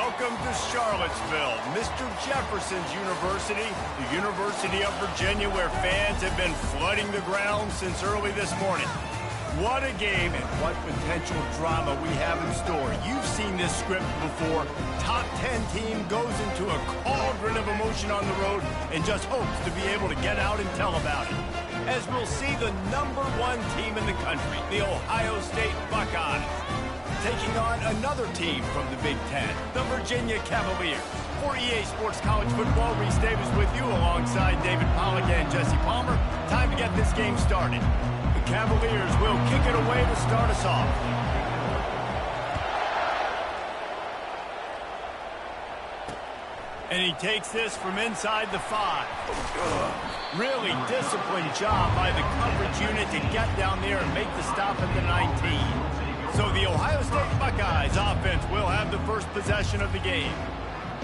Welcome to Charlottesville, Mr. Jefferson's University, the University of Virginia, where fans have been flooding the ground since early this morning. What a game and what potential drama we have in store. You've seen this script before. Top 10 team goes into a cauldron of emotion on the road and just hopes to be able to get out and tell about it. As we'll see the #1 team in the country, the Ohio State Buckeyes, taking on another team from the Big Ten, the Virginia Cavaliers. For EA Sports College Football, Reese Davis with you alongside David Pollack and Jesse Palmer. Time to get this game started. The Cavaliers will kick it away to start us off. And he takes this from inside the 5. Really disciplined job by the coverage unit to get down there and make the stop at the 19. So the Ohio State Buckeyes offense will have the first possession of the game.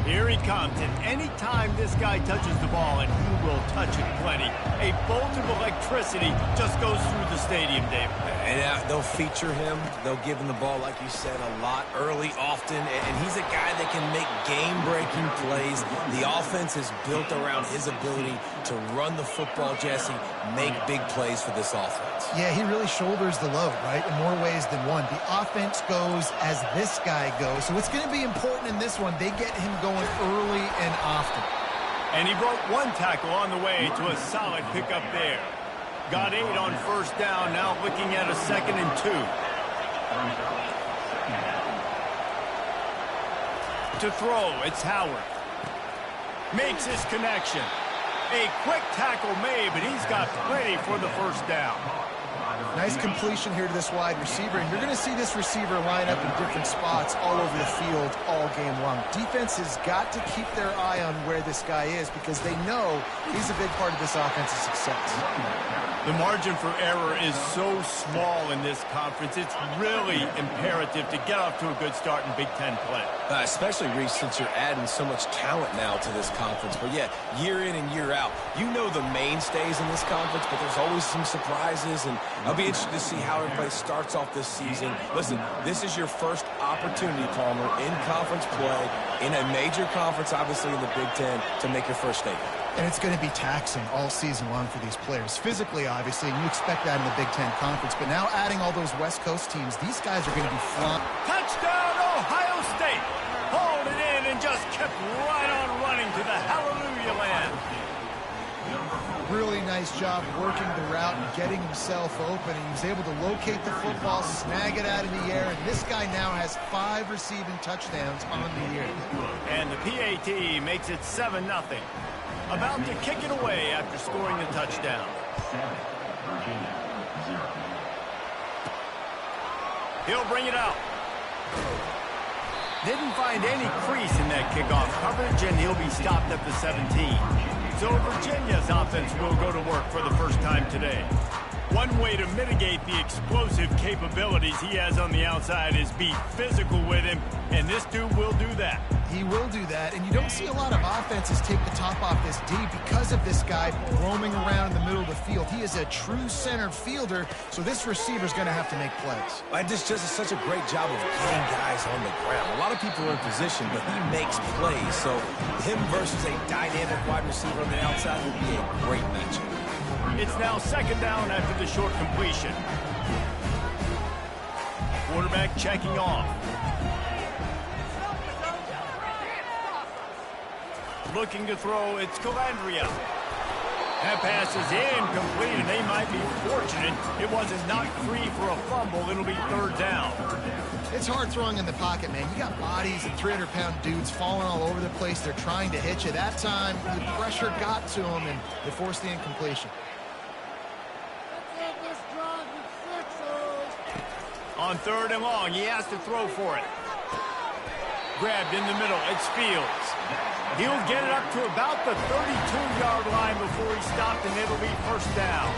Here he comes, and any time this guy touches the ball, and he will touch it plenty, a bolt of electricity just goes through the stadium, David. And they'll feature him. They'll give him the ball, like you said, a lot, early, often. And he's a guy that can make game-breaking plays. The offense is built around his ability to run the football, Jesse, make big plays for this offense. Yeah, he really shoulders the load, right, in more ways than one. The offense goes as this guy goes. So it's going to be important in this one. They get him going early and often. And he broke one tackle on the way to a solid pickup there. Got 8 on first down, now looking at a 2nd and 2. To throw, it's Howard. Makes his connection. A quick tackle made, but he's got plenty for the first down. Nice completion here to this wide receiver, and you're going to see this receiver line up in different spots all over the field all game long. Defense has got to keep their eye on where this guy is because they know he's a big part of this offense's success. The margin for error is so small in this conference. It's really imperative to get off to a good start in Big Ten play. Especially, Reece, since you're adding so much talent now to this conference. But, yeah, year in and year out, you know the mainstays in this conference, but there's always some surprises, and I'll be interested to see how everybody starts off this season. Listen, this is your first opportunity, Palmer, in conference play, in a major conference, obviously in the Big Ten, to make your first statement. And it's going to be taxing all season long for these players. Physically, obviously, and you expect that in the Big Ten Conference. But now adding all those West Coast teams, these guys are going to be flying. Touchdown, Ohio State! Hauled it in and just kept right on running to the hallelujah land. Really nice job working the route and getting himself open. And he was able to locate the football, snag it out of the air. And this guy now has 5 receiving touchdowns on the year. And the PAT makes it 7-0. About to kick it away after scoring the touchdown. He'll bring it out. Didn't find any crease in that kickoff coverage, and he'll be stopped at the 17. So Virginia's offense will go to work for the first time today. One way to mitigate the explosive capabilities he has on the outside is be physical with him, and this dude will do that. He will do that, and you don't see a lot of offenses take the top off this D because of this guy roaming around in the middle of the field. He is a true center fielder, so this receiver's going to have to make plays. And this just is such a great job of getting guys on the ground. A lot of people are in position, but he makes plays, so him versus a dynamic wide receiver on the outside would be a great matchup. It's now 2nd down after the short completion. Quarterback checking off. Looking to throw, it's Calandria. That pass is incomplete, and they might be fortunate it wasn't knocked free for a fumble. It'll be 3rd down. It's hard throwing in the pocket, man. You got bodies and 300-pound dudes falling all over the place. They're trying to hit you. That time, the pressure got to them, and they forced the incompletion. On 3rd and long, he has to throw for it. Grabbed in the middle, it's Fields. He'll get it up to about the 32-yard line before he's stopped, and it'll be 1st down.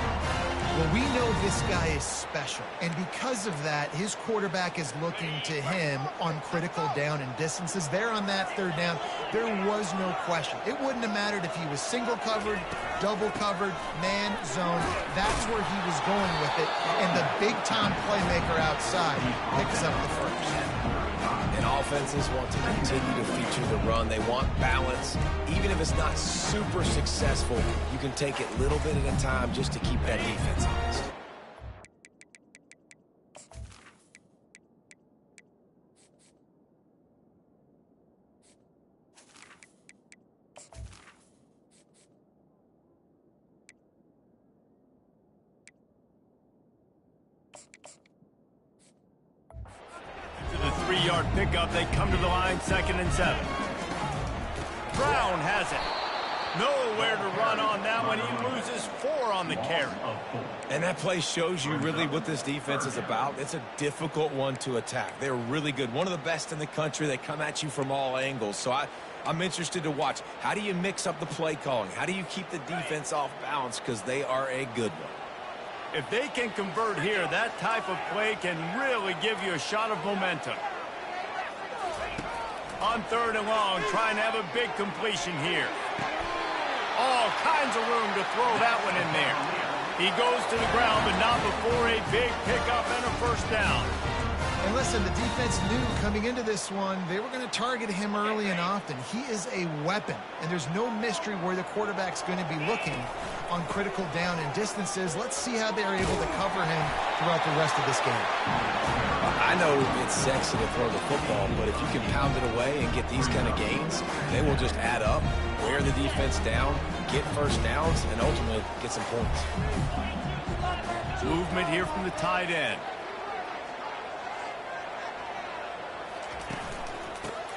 Well, we know this guy is special, and because of that, his quarterback is looking to him on critical down and distances. There on that 3rd down, there was no question. It wouldn't have mattered if he was single covered, double covered, man, zone. That's where he was going with it, and the big-time playmaker outside picks up the 1st. And offenses want to continue to feature the run. They want balance. Even if it's not super successful, you can take it a little bit at a time just to keep that defense honest. To the 3-yard pickup, they come to the line, 2nd and 7. Brown has it. Nowhere to run on that one. He loses 4 on the carry. And that play shows you really what this defense is about. It's a difficult one to attack. They're really good. One of the best in the country. They come at you from all angles. So I'm interested to watch. How do you mix up the play calling? How do you keep the defense off balance? Because they are a good one. If they can convert here, that type of play can really give you a shot of momentum. On 3rd and long, trying to have a big completion here. All kinds of room to throw that one in there. He goes to the ground, but not before a big pickup and a 1st down. And listen, the defense knew coming into this one, they were going to target him early and often. He is a weapon, and there's no mystery where the quarterback's going to be looking on critical down and distances. Let's see how they're able to cover him throughout the rest of this game. I know it's sexy to throw the football, but if you can pound it away and get these kind of gains, they will just add up, wear the defense down, get 1st downs, and ultimately get some points. Movement here from the tight end.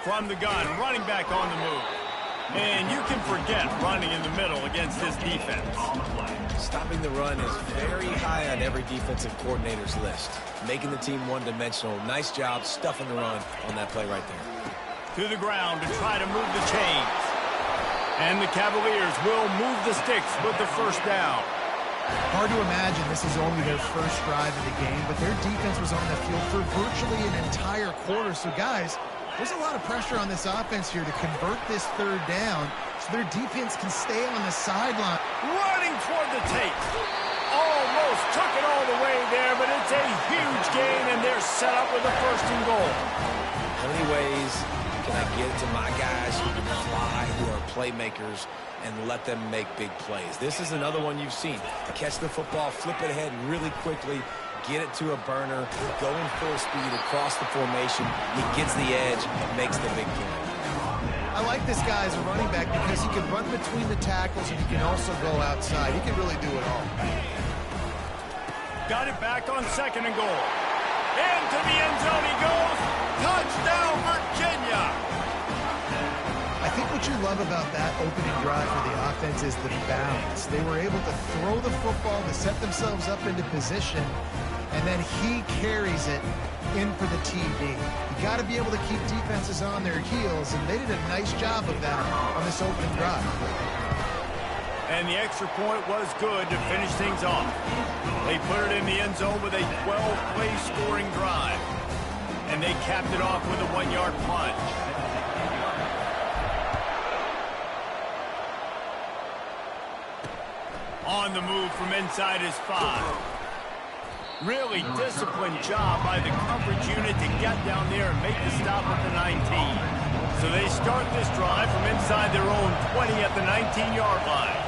From the gun, running back on the move. And you can forget running in the middle against this defense. Stopping the run is very high on every defensive coordinator's list. Making the team one-dimensional. Nice job stuffing the run on that play right there. To the ground to try to move the chains. And the Cavaliers will move the sticks with the 1st down. Hard to imagine this is only their 1st drive of the game, but their defense was on the field for virtually an entire quarter. So, guys, there's a lot of pressure on this offense here to convert this 3rd down so their defense can stay on the sideline. Running toward the tape. Almost took it all the way there, but it's a huge gain, and they're set up with a 1st and goal. How many ways can I get to my guys who can fly, who are playmakers, and let them make big plays? This is another one you've seen. Catch the football, flip it ahead really quickly, get it to a burner, going full speed across the formation. He gets the edge, makes the big play. I like this guy as a running back because he can run between the tackles and he can also go outside. He can really do it all. Got it back on 2nd and goal. Into the end zone he goes. Touchdown, Virginia! I think what you love about that opening drive for the offense is the balance. They were able to throw the football to set themselves up into position, and then he carries it in for the TD. You got to be able to keep defenses on their heels, and they did a nice job of that on this opening drive. And the extra point was good to finish things off. They put it in the end zone with a 12-play scoring drive, and they capped it off with a 1-yard plunge. On the move from inside his 5. Really disciplined job by the coverage unit to get down there and make the stop at the 19. So they start this drive from inside their own 20 at the 19-yard line.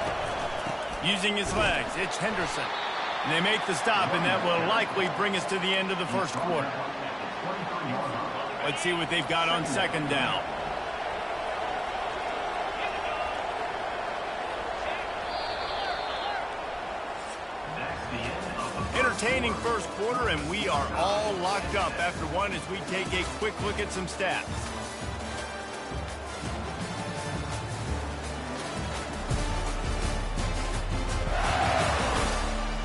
Using his legs, it's Henderson. And they make the stop, and that will likely bring us to the end of the 1st quarter. Let's see what they've got on 2nd down. Entertaining 1st quarter, and we are all locked up after one as we take a quick look at some stats.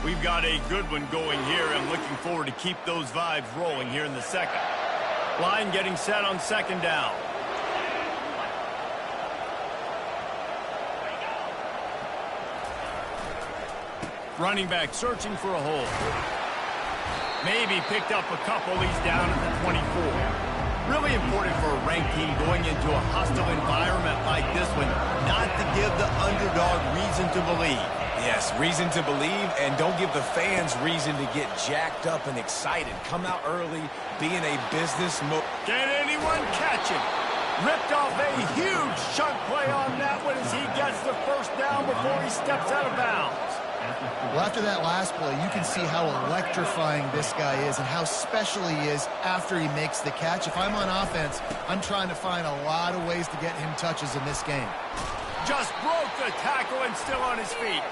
We've got a good one going here, and looking forward to keep those vibes rolling here in the 2nd. Line getting set on 2nd down. Running back searching for a hole. Maybe picked up a couple. He's down at the 24. Really important for a ranked team going into a hostile environment like this one not to give the underdog reason to believe. Yes, reason to believe, and don't give the fans reason to get jacked up and excited. Come out early, be in a business mode. Can anyone catch him? Ripped off a huge chunk play on that one as he gets the first down before he steps out of bounds. Well, after that last play, you can see how electrifying this guy is and how special he is after he makes the catch. If I'm on offense, I'm trying to find a lot of ways to get him touches in this game. Just broke the tackle and still on his feet.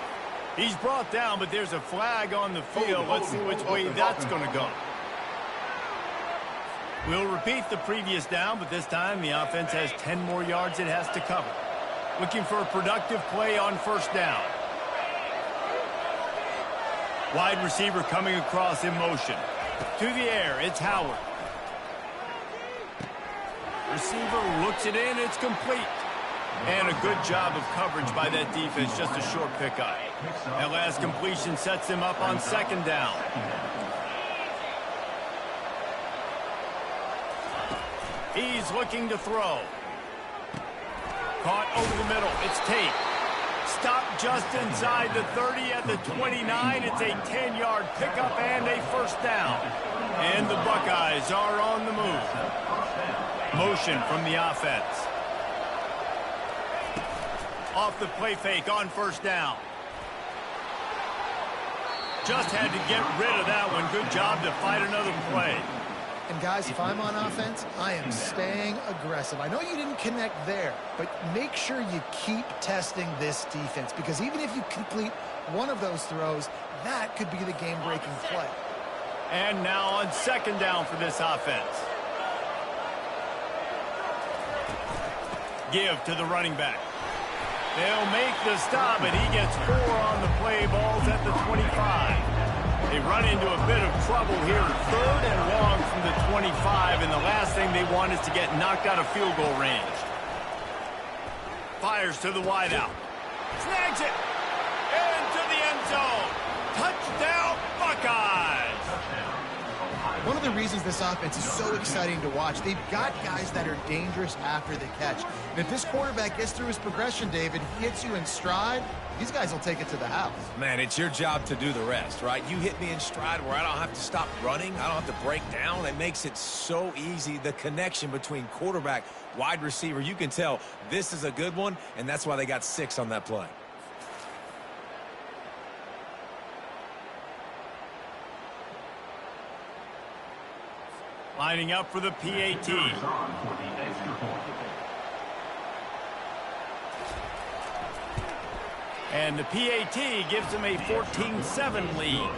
He's brought down, but there's a flag on the field. Let's see which way that's going to go. We'll repeat the previous down, but this time the offense has 10 more yards it has to cover. Looking for a productive play on first down. Wide receiver coming across in motion. To the air, it's Howard. Receiver looks it in, it's complete. And a good job of coverage by that defense, just a short pickup. That last completion sets him up on second down. He's looking to throw. Caught over the middle, it's Tate. Stopped just inside the 30 at the 29. It's a 10-yard pickup and a first down. And the Buckeyes are on the move. Motion from the offense. Off the play fake on first down. Just had to get rid of that one. Good job to fight another play. And guys, if I'm on offense, I am staying aggressive. I know you didn't connect there, but make sure you keep testing this defense, because even if you complete one of those throws, that could be the game-breaking play. And now on second down for this offense. Give to the running back. They'll make the stop, and he gets 4 on the play. Balls at the 25. They run into a bit of trouble here. 3rd and long from the 25, and the last thing they want is to get knocked out of field goal range. Fires to the wideout. Snags it. Into the end zone. Touchdown, Buckeyes. One of the reasons this offense is so exciting to watch, they've got guys that are dangerous after the catch. And if this quarterback gets through his progression, David, he hits you in stride, these guys will take it to the house. Man, it's your job to do the rest, right? You hit me in stride where I don't have to stop running. I don't have to break down. It makes it so easy. The connection between quarterback, wide receiver, you can tell this is a good one, and that's why they got 6 on that play. Lining up for the PAT. And the PAT gives them a 14-7 lead.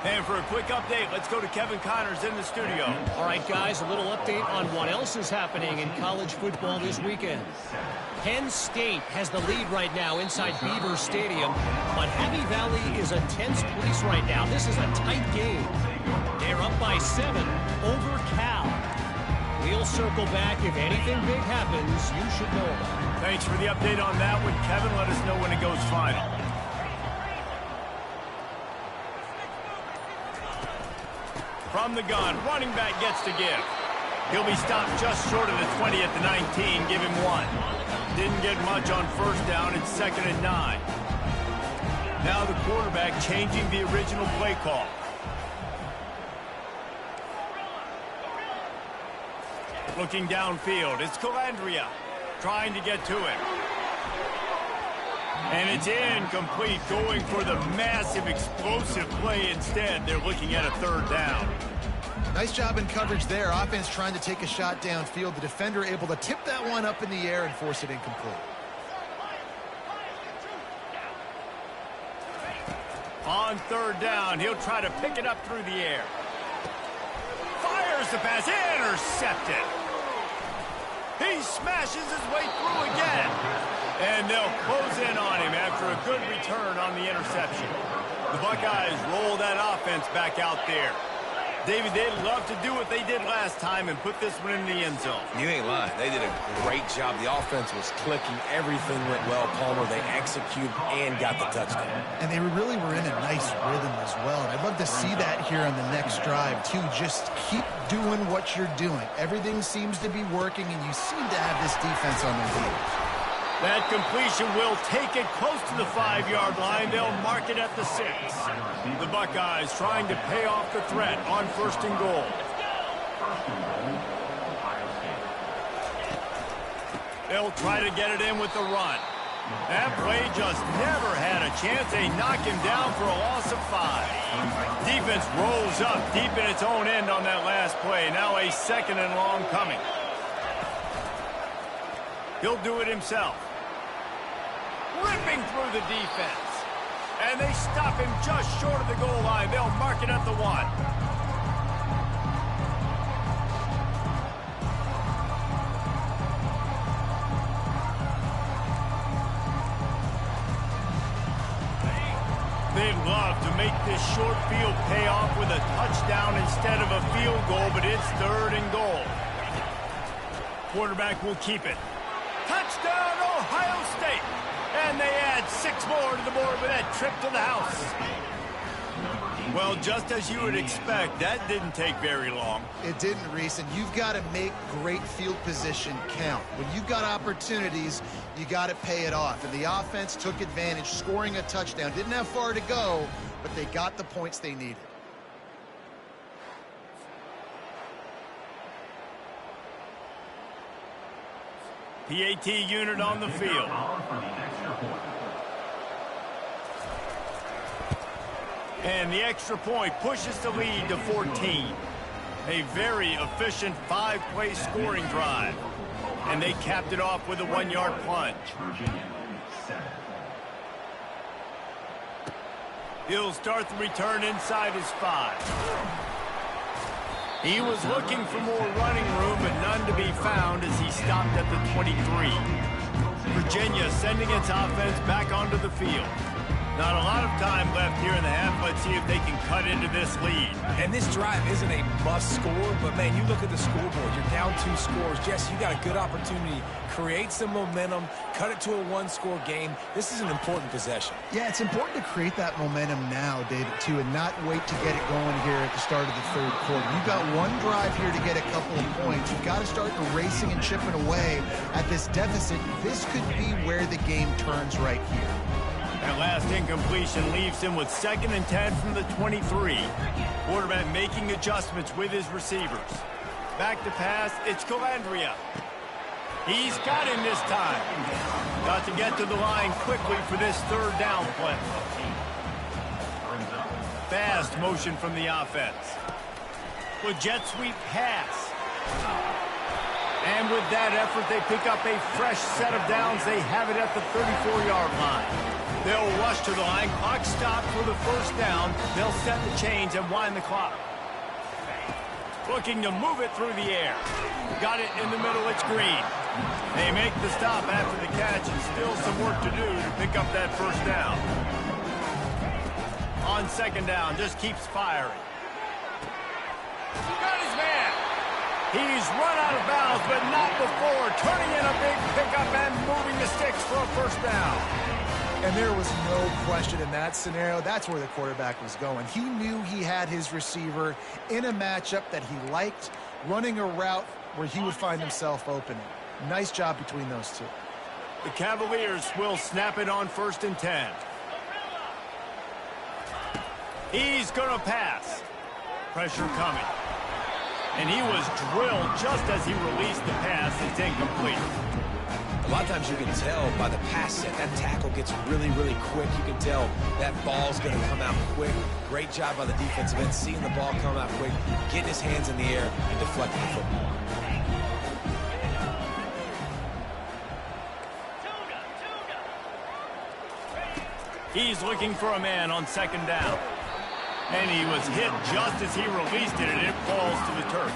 And for a quick update, let's go to Kevin Connors in the studio. All right, guys, a little update on what else is happening in college football this weekend. Penn State has the lead right now inside Beaver Stadium, but Happy Valley is a tense place right now. This is a tight game. They're up by 7 over Cal. We'll circle back. If anything big happens, you should know about it. Thanks for the update on that one, Kevin. Let us know when it goes final. From the gun, running back gets to give. He'll be stopped just short of the 20 at the 19. Give him 1. Didn't get much on first down. It's 2nd and 9. Now the quarterback changing the original play call. Looking downfield, it's Calandria trying to get to it. And it's incomplete, going for the massive explosive play instead. They're looking at a 3rd down. Nice job in coverage there. Offense trying to take a shot downfield. The defender able to tip that one up in the air and force it incomplete. On 3rd down, he'll try to pick it up through the air. Fires the pass, intercepted. He smashes his way through again. And they'll close in on him after a good return on the interception. The Buckeyes roll that offense back out there. David, they'd love to do what they did last time and put this one in the end zone. You ain't lying. They did a great job. The offense was clicking. Everything went well, Palmer. They executed and got the touchdown. And they really were in a nice rhythm as well. And I'd love to see that here on the next drive, too. Just keep doing what you're doing. Everything seems to be working, and you seem to have this defense on their heels. That completion will take it close to the 5-yard line. They'll mark it at the 6. The Buckeyes trying to pay off the threat on 1st and goal. They'll try to get it in with the run. That play just never had a chance. They knock him down for a loss of 5. Defense rolls up deep in its own end on that last play. Now a 2nd and long coming. He'll do it himself. Ripping through the defense. And they stop him just short of the goal line. They'll mark it at the 1. They'd love to make this short field pay off with a touchdown instead of a field goal, but it's 3rd and goal. Quarterback will keep it. Touchdown, Ohio State! And they add 6 more to the board with that trip to the house. Well, just as you would expect, that didn't take very long. It didn't, Reese, and you've got to make great field position count. When you've got opportunities, you got to pay it off. And the offense took advantage, scoring a touchdown. Didn't have far to go, but they got the points they needed. PAT unit on the field. And the extra point pushes the lead to 14. A very efficient 5-play scoring drive. And they capped it off with a 1-yard plunge. He'll start the return inside his 5. He was looking for more running room, but none to be found as he stopped at the 23. Virginia sending its offense back onto the field. Not a lot of time left here in the half. Let's see if they can cut into this lead. And this drive isn't a must score, but, man, you look at the scoreboard. You're down 2 scores. Jesse, you got a good opportunity. Create some momentum. Cut it to a 1-score game. This is an important possession. Yeah, it's important to create that momentum now, David, too, and not wait to get it going here at the start of the 3rd quarter. You've got 1 drive here to get a couple of points. You've got to start racing and chipping away at this deficit. This could be where the game turns right here. That last incompletion leaves him with 2nd and 10 from the 23. Quarterback making adjustments with his receivers. Back to pass, it's Calandria. He's got him this time. Got to get to the line quickly for this 3rd down play. Fast motion from the offense. With jet sweep pass. And with that effort, they pick up a fresh set of downs. They have it at the 34-yard line. They'll rush to the line. Clock stopped for the 1st down. They'll set the chains and wind the clock. Looking to move it through the air. Got it in the middle. It's Green. They make the stop after the catch, and still some work to do to pick up that 1st down. On 2nd down, just keeps firing. Got his man. He's run out of bounds, but not before. Turning in a big pickup and moving the sticks for a 1st down. And there was no question in that scenario. That's where the quarterback was going. He knew he had his receiver in a matchup that he liked, running a route where he would find himself opening. Nice job between those two. The Cavaliers will snap it on 1st and 10. He's going to pass. Pressure coming. And he was drilled just as he released the pass. It's incomplete. A lot of times you can tell by the pass set, that tackle gets really, really quick. You can tell that ball's going to come out quick. Great job by the defensive end, seeing the ball come out quick, getting his hands in the air, and deflecting the football. He's looking for a man on 2nd down. And he was hit just as he released it, and it falls to the turf.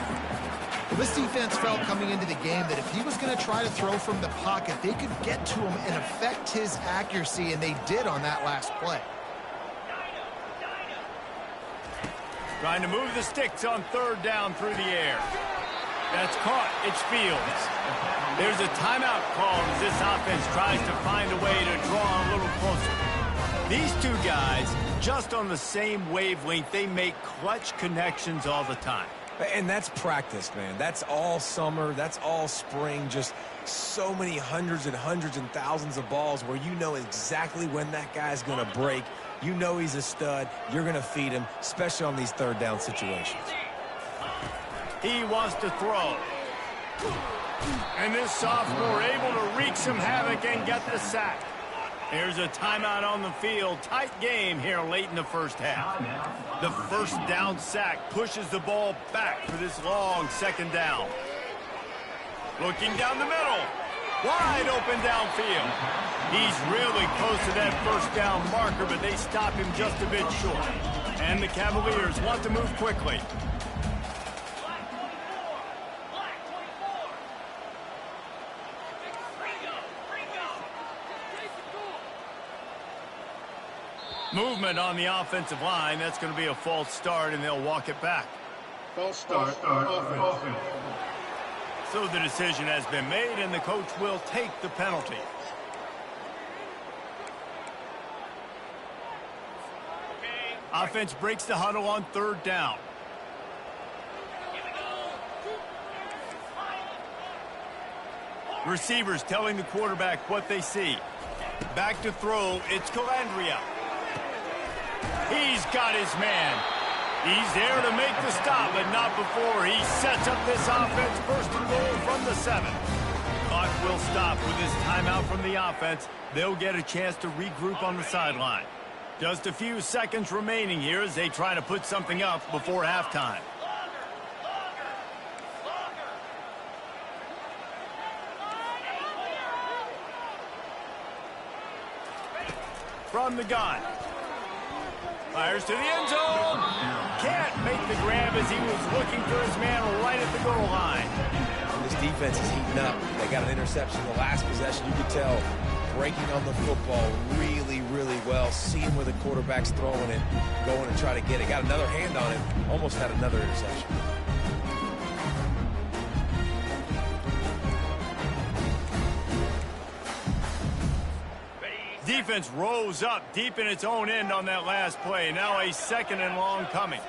Well, this defense felt coming into the game that if he was going to try to throw from the pocket, they could get to him and affect his accuracy, and they did on that last play. Trying to move the sticks on 3rd down through the air. That's caught. It's Fields. There's a timeout called as this offense tries to find a way to draw a little closer. These 2 guys, just on the same wavelength, they make clutch connections all the time. And that's practice, man. That's all summer. That's all spring. Just so many hundreds and thousands of balls where you know exactly when that guy's going to break. You know he's a stud. You're going to feed him, especially on these third down situations. He wants to throw. And this sophomore able to wreak some havoc and get the sack. Here's a timeout on the field. Tight game here late in the first half. The first down sack pushes the ball back for this long second down. Looking down the middle. Wide open downfield. He's really close to that first down marker, but they stop him just a bit short. And the Cavaliers want to move quickly. Movement on the offensive line. That's going to be a false start, and they'll walk it back. False start, offense. So the decision has been made, and the coach will take the penalty. Offense breaks the huddle on third down. Receivers telling the quarterback what they see. Back to throw. It's Calandria. He's got his man. He's there to make the stop, but not before he sets up this offense. First and goal from the 7. Clock will stop with this timeout from the offense. They'll get a chance to regroup on the sideline. Just a few seconds remaining here as they try to put something up before halftime. From the gun. Fires to the end zone. Can't make the grab as he was looking for his man right at the goal line. And this defense is heating up. They got an interception the last possession. You could tell breaking on the football really, really well. Seeing where the quarterback's throwing it, going to try to get it. Got another hand on it. Almost had another interception. Defense rose up deep in its own end on that last play. Now a second and long coming.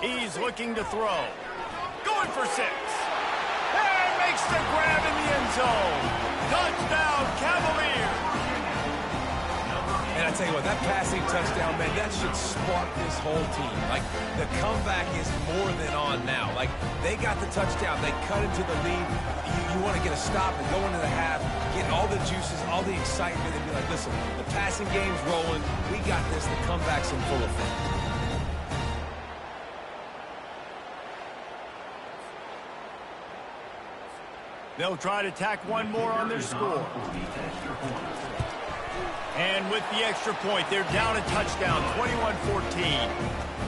He's looking to throw. Going for 6. And makes the grab in the end zone. Touchdown, Cavaliers. And I tell you what, that passing touchdown, man, that should spark this whole team. Like, the comeback is more than on now. Like, they got the touchdown. They cut into the lead. You want to get a stop and go into the half, get all the juices, all the excitement, and be like, listen, the passing game's rolling. We got this. The comeback's in full effect. They'll try to tack one more on their score. And with the extra point, they're down a touchdown, 21-14.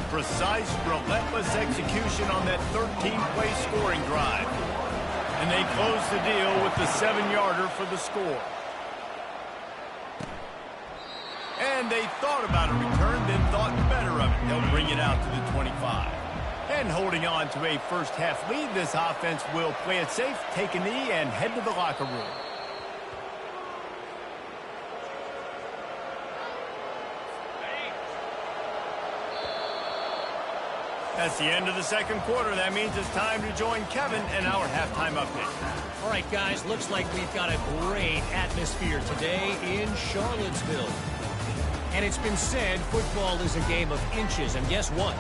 Precise, relentless execution on that 13-play scoring drive. And they close the deal with the 7-yarder for the score. And they thought about a return, then thought better of it. They'll bring it out to the 25. And holding on to a first-half lead, this offense will play it safe, take a knee, and head to the locker room. That's the end of the second quarter. That means it's time to join Kevin in our halftime update. All right, guys, looks like we've got a great atmosphere today in Charlottesville. And it's been said football is a game of inches. And guess what?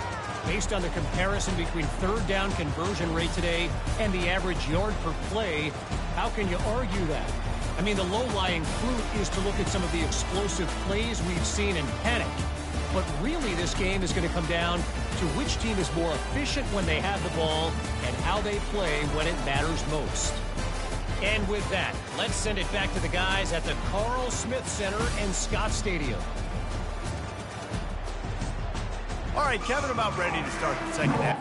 Based on the comparison between third down conversion rate today and the average yard per play, how can you argue that? I mean, the low-lying fruit is to look at some of the explosive plays we've seen and panic. But really, this game is going to come down to which team is more efficient when they have the ball and how they play when it matters most. And with that, let's send it back to the guys at the Carl Smith Center and Scott Stadium. All right, Kevin, about ready to start the second half.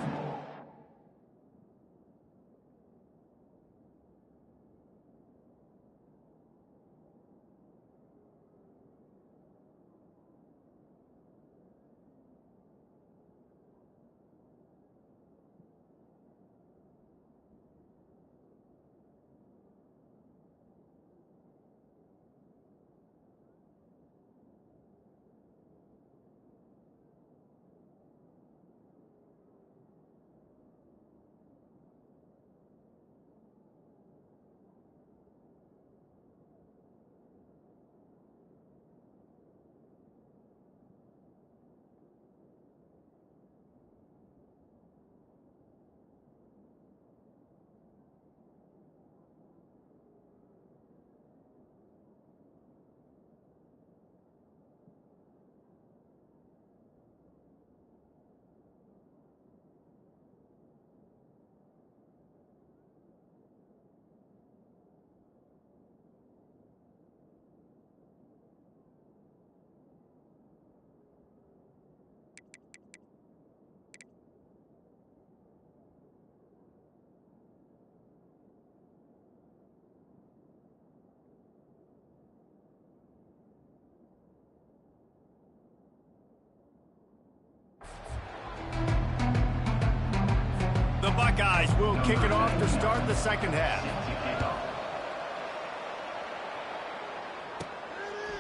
Buckeyes will kick it off to start the second half.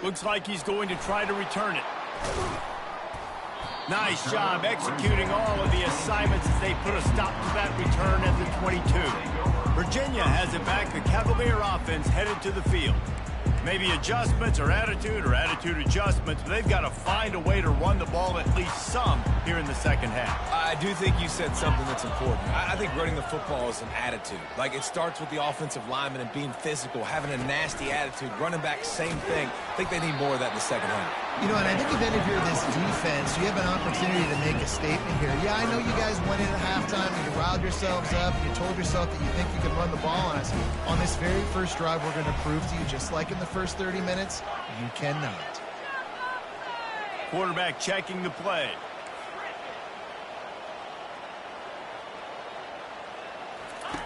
Looks like he's going to try to return it. Nice job executing all of the assignments as they put a stop to that return at the 22. Virginia has it back. The Cavalier offense headed to the field. Maybe adjustments or attitude adjustments, but they've got to find a way to run the ball at least some here in the second half. I do think you said something that's important. I think running the football is an attitude. Like, it starts with the offensive lineman and being physical, having a nasty attitude. Running back, same thing. I think they need more of that in the second half. You know, and I think if any of you are this defense, you have an opportunity to make a statement here. Yeah, I know you guys went in at halftime and you riled yourselves up and you told yourself that you think you can run the ball on us. On this very first drive, we're going to prove to you, just like in the first 30 minutes, you cannot. Quarterback checking the play.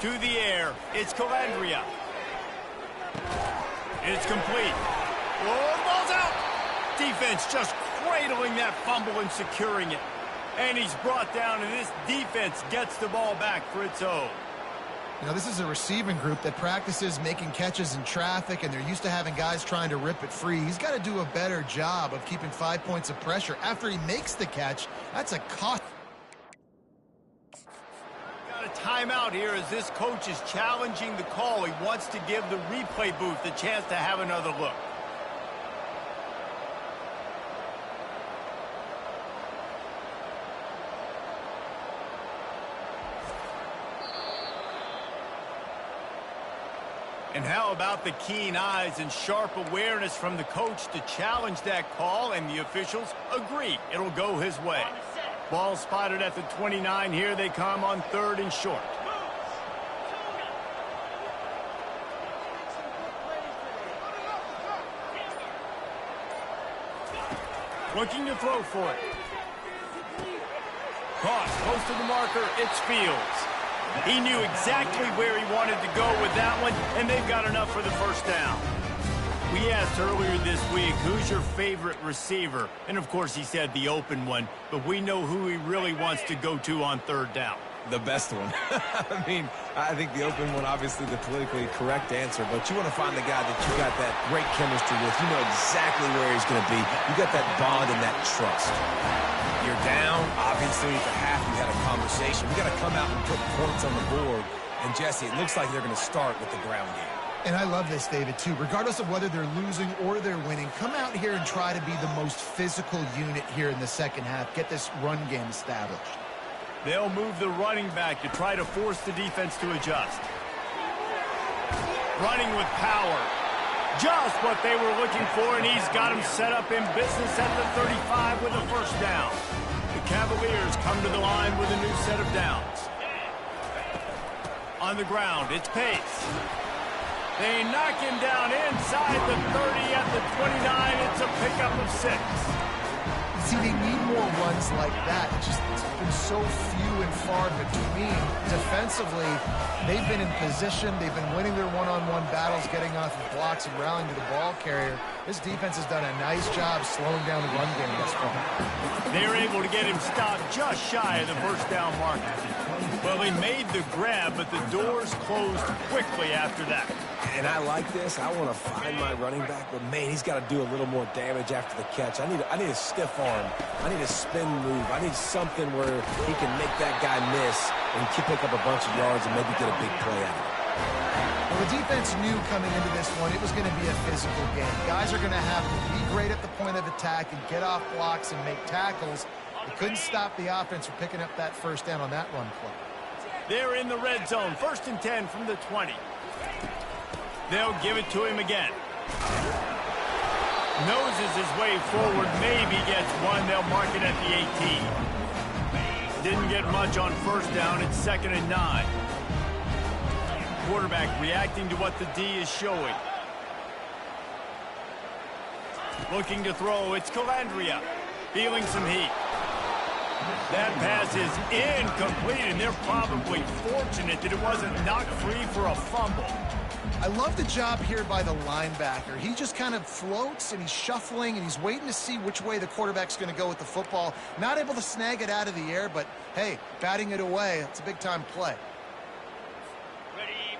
To the air, it's Calandria. It's complete. Oh, ball's out! Defense just cradling that fumble and securing it. And he's brought down, and this defense gets the ball back for its own. You know, this is a receiving group that practices making catches in traffic, and they're used to having guys trying to rip it free. He's got to do a better job of keeping 5 points of pressure after he makes the catch. That's a cost. Got a timeout here as this coach is challenging the call. He wants to give the replay booth the chance to have another look. And how about the keen eyes and sharp awareness from the coach to challenge that call, and the officials agree it'll go his way. Ball spotted at the 29. Here they come on 3rd and short. Looking to throw for it. Caught close to the marker. It's Fields. He knew exactly where he wanted to go with that one, and they've got enough for the first down. We asked earlier this week, who's your favorite receiver? And, of course, he said the open one, but we know who he really wants to go to on 3rd down. The best one. I mean, I think the open one, obviously the politically correct answer, but you want to find the guy that you got that great chemistry with. You know exactly where he's going to be. You got that bond and that trust. You're down. Obviously, at the half, you had a conversation. We got to come out and put points on the board. And, Jesse, it looks like they're going to start with the ground game. And I love this, David, too. Regardless of whether they're losing or they're winning, come out here and try to be the most physical unit here in the second half. Get this run game established. They'll move the running back to try to force the defense to adjust. Running with power. Just what they were looking for, and he's got him set up in business at the 35 with a first down. The Cavaliers come to the line with a new set of downs. On the ground, it's Pace. They knock him down inside the 30 at the 29. It's a pickup of 6. See, they need more runs like that. It's been so few and far between. Defensively, they've been in position. They've been winning their one-on-one battles, getting off of blocks and rallying to the ball carrier. This defense has done a nice job slowing down the run game thus far. They're able to get him stopped just shy of the first down marker. Well, he made the grab, but the doors closed quickly after that. And I like this. I want to find my running back, but, man, he's got to do a little more damage after the catch. I need a stiff arm. I need a spin move. I need something where he can make that guy miss and pick up a bunch of yards and maybe get a big play out of it. Well, the defense knew coming into this one it was going to be a physical game. Guys are going to have to be great at the point of attack and get off blocks and make tackles. They couldn't stop the offense from picking up that first down on that run play. They're in the red zone. 1st and 10 from the 20. They'll give it to him again. Noses his way forward, maybe gets one. They'll mark it at the 18. Didn't get much on first down. It's 2nd and 9. Quarterback reacting to what the D is showing. Looking to throw. It's Calandria. Feeling some heat. That pass is incomplete, and they're probably fortunate that it wasn't knocked free for a fumble. I love the job here by the linebacker. He just kind of floats, and he's shuffling, and he's waiting to see which way the quarterback's going to go with the football. Not able to snag it out of the air, but, hey, batting it away, it's a big-time play.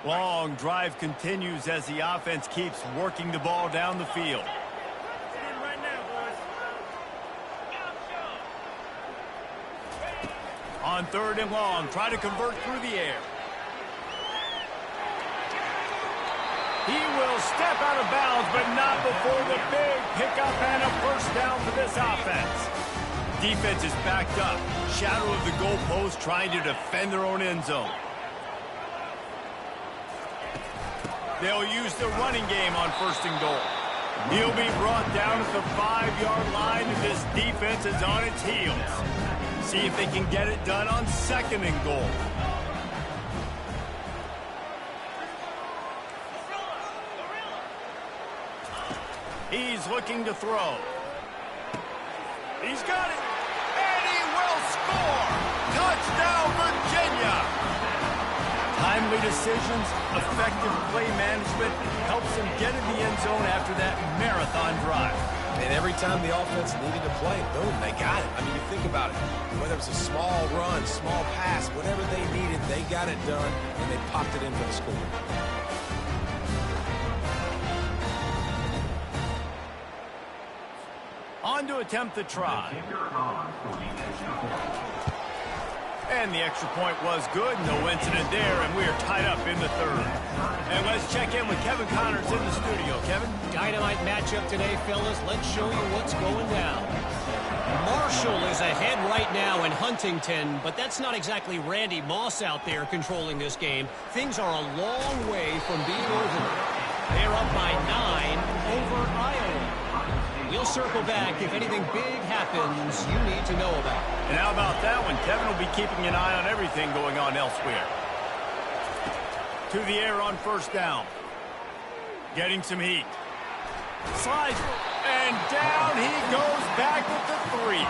Long drive continues as the offense keeps working the ball down the field. On 3rd and long, try to convert through the air. He will step out of bounds, but not before the big pickup and a first down for this offense. Defense is backed up. Shadow of the goalpost trying to defend their own end zone. They'll use the running game on 1st and goal. He'll be brought down at the 5-yard line, and this defense is on its heels. See if they can get it done on 2nd and goal. He's looking to throw. He's got it, and he will score! Touchdown, Virginia! Timely decisions, effective play management helps them get in the end zone after that marathon drive. And every time the offense needed to play, boom, they got it. I mean, you think about it. Whether it was a small run, small pass, whatever they needed, they got it done, and they popped it in for the score. On to attempt the try. And the extra point was good. No incident there, and we are tied up in the 3rd. And let's check in with Kevin Connors in the studio. Kevin? Dynamite matchup today, fellas. Let's show you what's going down. Marshall is ahead right now in Huntington, but that's not exactly Randy Moss out there controlling this game. Things are a long way from being over. They're up by 9 over Iowa. We'll circle back if anything big happens you need to know about. And how about that one? Kevin will be keeping an eye on everything going on elsewhere. To the air on 1st down. Getting some heat. Slides, and down he goes back with the 3.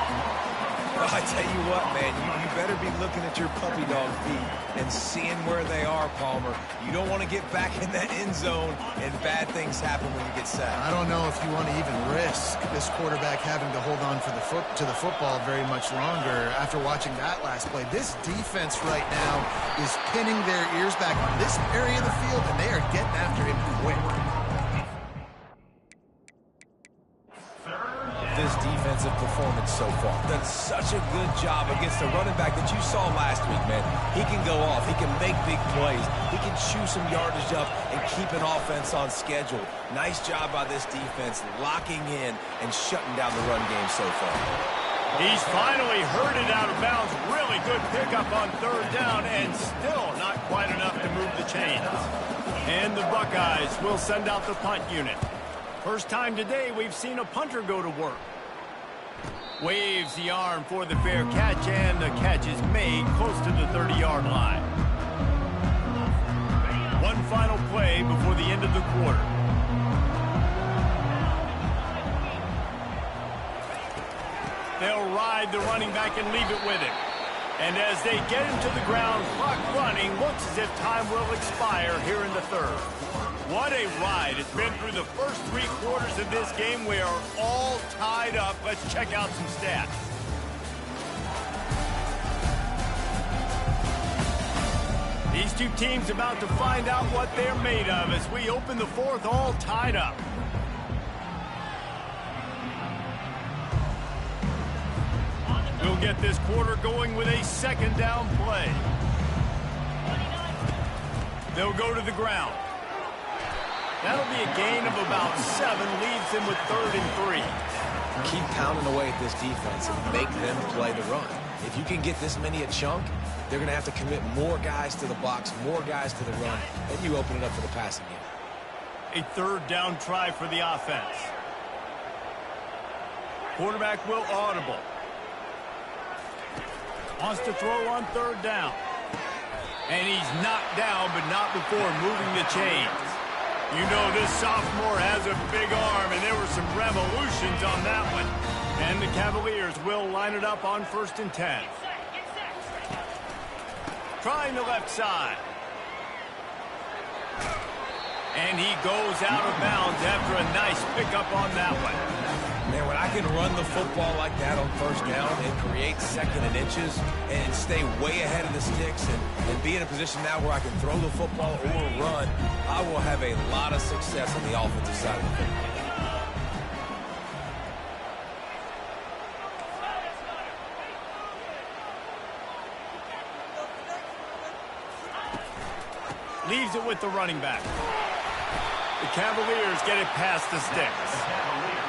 Well, I tell you what, man, you better be looking at your puppy dog feet and seeing where they are, Palmer. You don't want to get back in that end zone and bad things happen when you get sacked. I don't know if you want to even risk this quarterback having to hold on for to the football very much longer after watching that last play. This defense right now is pinning their ears back on this area of the field, and they are getting after him quick. This defensive performance so far. Done such a good job against the running back that you saw last week, man. He can go off. He can make big plays. He can chew some yardage up and keep an offense on schedule. Nice job by this defense locking in and shutting down the run game so far. He's finally herded out of bounds. Really good pickup on 3rd down, and still not quite enough to move the chains. And the Buckeyes will send out the punt unit. First time today we've seen a punter go to work. Waves the arm for the fair catch, and the catch is made close to the 30-yard line. One final play before the end of the quarter. They'll ride the running back and leave it with him. And as they get him to the ground, clock running, looks as if time will expire here in the 3rd. What a ride. It's been through the first 3 quarters of this game. We are all tied up. Let's check out some stats. These two teams about to find out what they're made of as we open the 4th all tied up. We'll get this quarter going with a 2nd down play. They'll go to the ground. That'll be a gain of about 7, leaves them with 3rd and 3. Keep pounding away at this defense and make them play the run. If you can get this many a chunk, they're going to have to commit more guys to the box, more guys to the run, then you open it up for the passing game. A 3rd down try for the offense. Quarterback will audible. Wants to throw on 3rd down. And he's knocked down, but not before moving the chains. You know this sophomore has a big arm, and there were some revolutions on that one. And the Cavaliers will line it up on 1st and 10. Trying the left side. And he goes out of bounds after a nice pickup on that one. And when I can run the football like that on first down and create second and inches and stay way ahead of the sticks and be in a position now where I can throw the football or run, I will have a lot of success on the offensive side of the football. Leaves it with the running back. The Cavaliers get it past the sticks.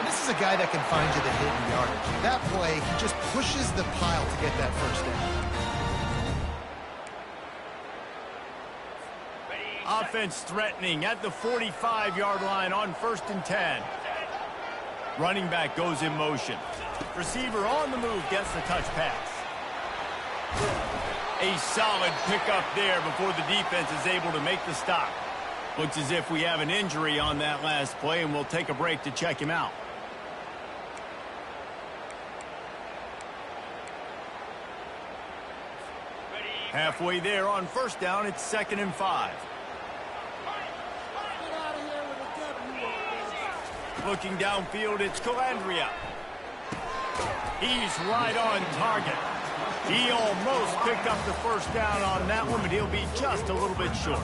This is a guy that can find you the hidden yardage. That play, he just pushes the pile to get that first down. Offense threatening at the 45-yard line on 1st and 10. Running back goes in motion. Receiver on the move gets the touch pass. A solid pickup there before the defense is able to make the stop. Looks as if we have an injury on that last play, and we'll take a break to check him out. Halfway there on 1st down, it's 2nd and 5. Looking downfield, it's Calandria. He's right on target. He almost picked up the first down on that one, but he'll be just a little bit short.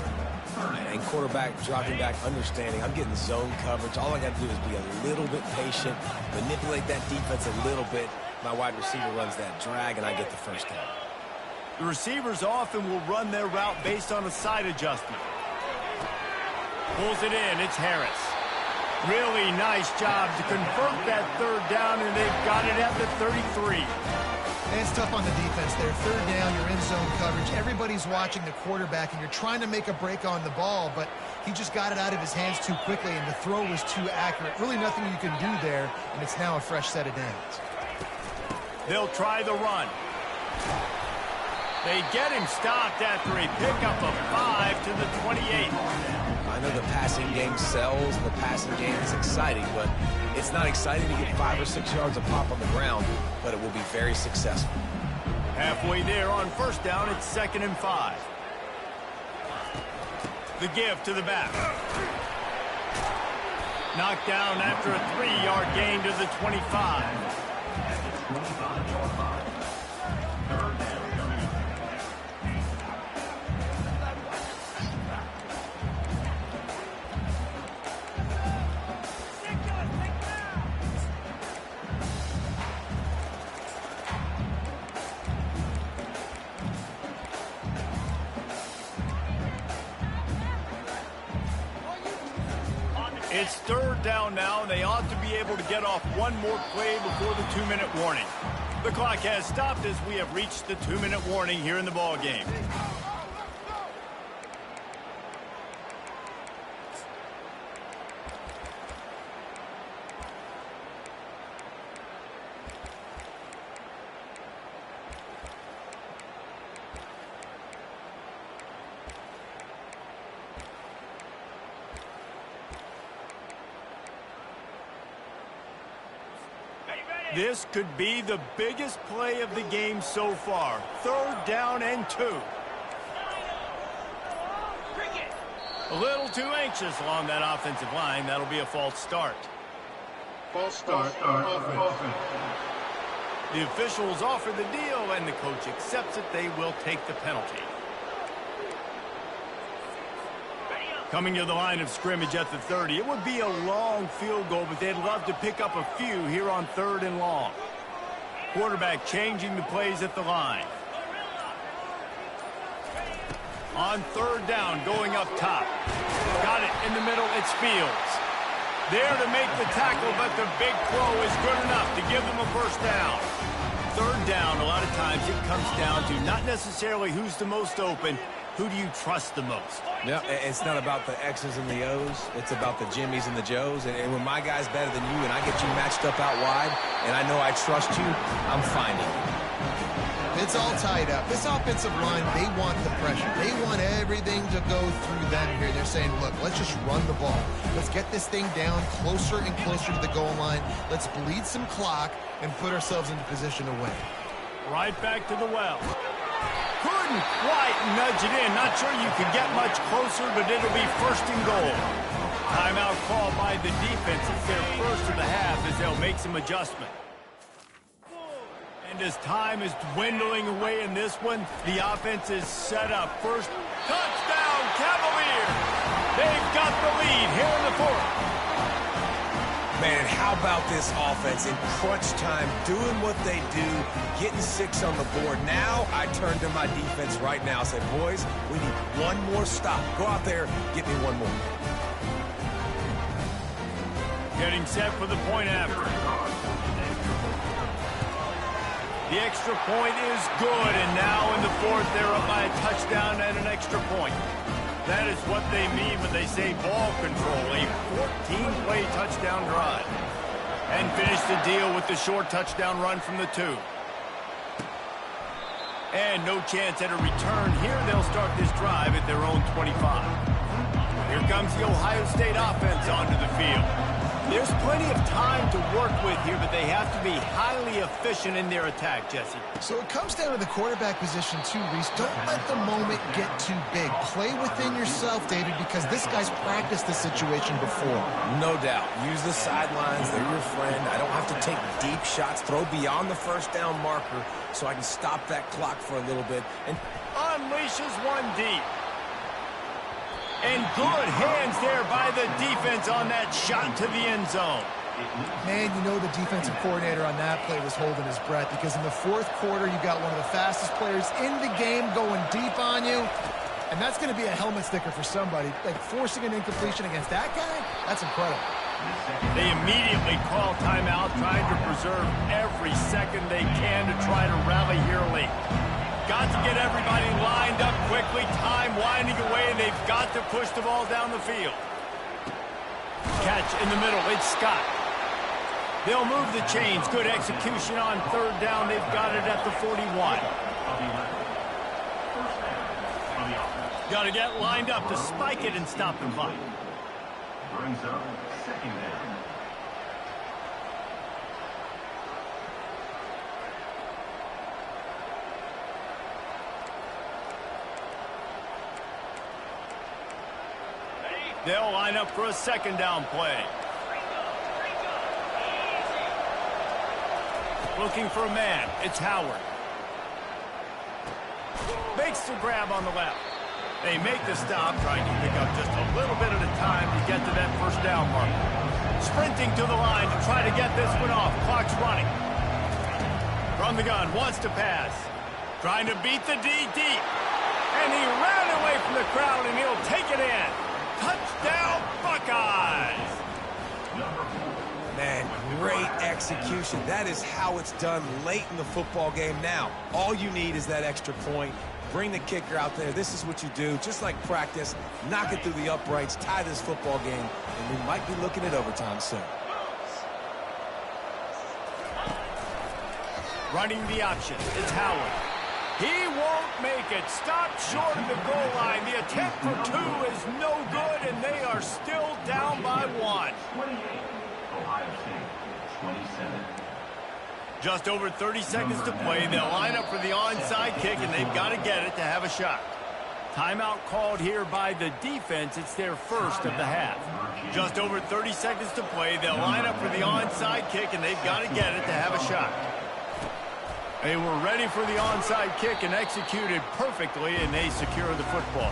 And quarterback dropping back, understanding I'm getting zone coverage. All I got to do is be a little bit patient, manipulate that defense a little bit. My wide receiver runs that drag, and I get the first down. The receivers often will run their route based on a side adjustment. Pulls it in. It's Harris. Really nice job to convert that 3rd down, and they've got it at the 33. And it's tough on the defense there. 3rd down, you're in zone coverage. Everybody's watching the quarterback, and you're trying to make a break on the ball, but he just got it out of his hands too quickly, and the throw was too accurate. Really nothing you can do there, and it's now a fresh set of downs. They'll try the run. They get him stopped after a pickup of 5 to the 28. I know the passing game sells, and the passing game is exciting, but it's not exciting to get 5 or 6 yards of pop on the ground, but it will be very successful. Halfway there on 1st down, it's 2nd and 5. The give to the back. Knocked down after a 3-yard gain to the 25. It's 3rd down now, and they ought to be able to get off one more play before the 2-minute warning. The clock has stopped as we have reached the 2-minute warning here in the ball game. This could be the biggest play of the game so far. 3rd down and 2. A little too anxious along that offensive line. That'll be a false start. False start. Offense. The officials offer the deal, and the coach accepts it. They will take the penalty. Coming to the line of scrimmage at the 30. It would be a long field goal, but they'd love to pick up a few here on 3rd and long. Quarterback changing the plays at the line. On 3rd down, going up top. Got it in the middle, it's Fields. There to make the tackle, but the big throw is good enough to give them a first down. 3rd down, a lot of times it comes down to not necessarily who's the most open, who do you trust the most? Yeah, it's not about the X's and the O's. It's about the Jimmys and the Joes. And when my guy's better than you and I get you matched up out wide and I know I trust you, I'm finding you. It's all tied up. This offensive line, they want the pressure. They want everything to go through them here. They're saying, look, let's just run the ball. Let's get this thing down closer and closer to the goal line. Let's bleed some clock and put ourselves into position to win. Right back to the well. Couldn't quite nudge it in. Not sure you could get much closer, but it'll be 1st and goal. Timeout called by the defense. It's their first of the half as they'll make some adjustment. And as time is dwindling away in this one, the offense is set up. First touchdown, Cavaliers! They've got the lead here in the fourth. Man, how about this offense in crunch time, doing what they do, getting 6 on the board. Now I turn to my defense right now and say, boys, we need one more stop. Go out there, get me one more. Getting set for the point after. The extra point is good, and now in the fourth, they're up by a touchdown and an extra point. That is what they mean when they say ball control, a 14-play touchdown drive. And finish the deal with the short touchdown run from the 2. And no chance at a return here. They'll start this drive at their own 25. Here comes the Ohio State offense onto the field. There's plenty of time to work with here, but they have to be highly efficient in their attack, Jesse. So it comes down to the quarterback position too, Reese. Don't let the moment get too big. Play within yourself, David, because this guy's practiced this situation before. No doubt. Use the sidelines. They're your friend. I don't have to take deep shots. Throw beyond the first down marker so I can stop that clock for a little bit. And unleashes one deep. And good hands there by the defense on that shot to the end zone. Man, you know the defensive coordinator on that play was holding his breath because in the fourth quarter, you got one of the fastest players in the game going deep on you. And that's going to be a helmet sticker for somebody. Like forcing an incompletion against that guy, that's incredible. They immediately call timeout, trying to preserve every second they can to try to rally here late. Got to get everybody lined up quickly. Time winding away, and they've got to push the ball down the field. Catch in the middle. It's Scott. They'll move the chains. Good execution on third down. They've got it at the 41. Got to get lined up to spike it and stop the clock. Brings up second down. They'll line up for a second down play. Looking for a man. It's Howard. Makes the grab on the left. They make the stop, trying to pick up just a little bit at a time to get to that first down mark. Sprinting to the line to try to get this one off. Clock's running. From the gun, wants to pass. Trying to beat the D deep. And he ran away from the crowd, and he'll take it in. Touchdown, Buckeyes! man, great execution. That is how it's done late in the football game now. All you need is that extra point. Bring the kicker out there. This is what you do. Just like practice, knock it through the uprights, tie this football game, and we might be looking at overtime soon. Running the option. It's Howard. He won't make it. Stopped short of the goal line. The attempt for two is no good, and they are still down by one. 28, Ohio State, 27. Just over 30 seconds to play. They'll line up for the onside kick, and they've got to get it to have a shot. Timeout called here by the defense. It's their first of the half. Just over 30 seconds to play. They'll line up for the onside kick, and they've got to get it to have a shot. They were ready for the onside kick and executed perfectly, and they secure the football.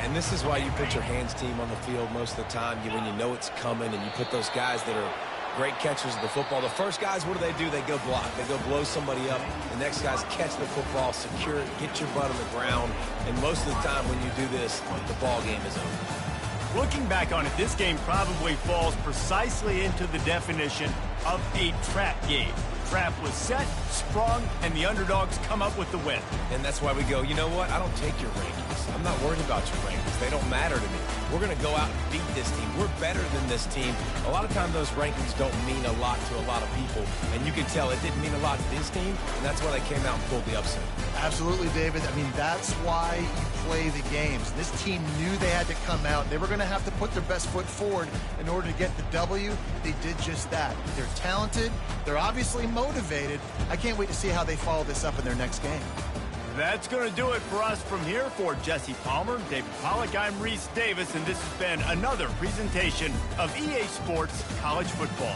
And this is why you put your hands team on the field most of the time, when you know it's coming, and you put those guys that are great catchers of the football. The first guys, what do? They go block. They go blow somebody up. The next guys catch the football, secure it, get your butt on the ground. And most of the time when you do this, the ball game is over. Looking back on it, this game probably falls precisely into the definition of a trap game. Trap was set, sprung, and the underdogs come up with the win. And that's why we go, you know what? I don't take your rankings. I'm not worried about your rankings. They don't matter to me. We're going to go out and beat this team. We're better than this team. A lot of times those rankings don't mean a lot to a lot of people. And you can tell it didn't mean a lot to this team, and that's why they came out and pulled the upset. Absolutely, David. I mean, that's why you play the games. This team knew they had to come out. They were going to have to put their best foot forward in order to get the W. They did just that. They're talented. They're obviously motivated. I can't wait to see how they follow this up in their next game. That's going to do it for us from here. For Jesse Palmer, David Pollack, I'm Reese Davis, and this has been another presentation of EA Sports College Football.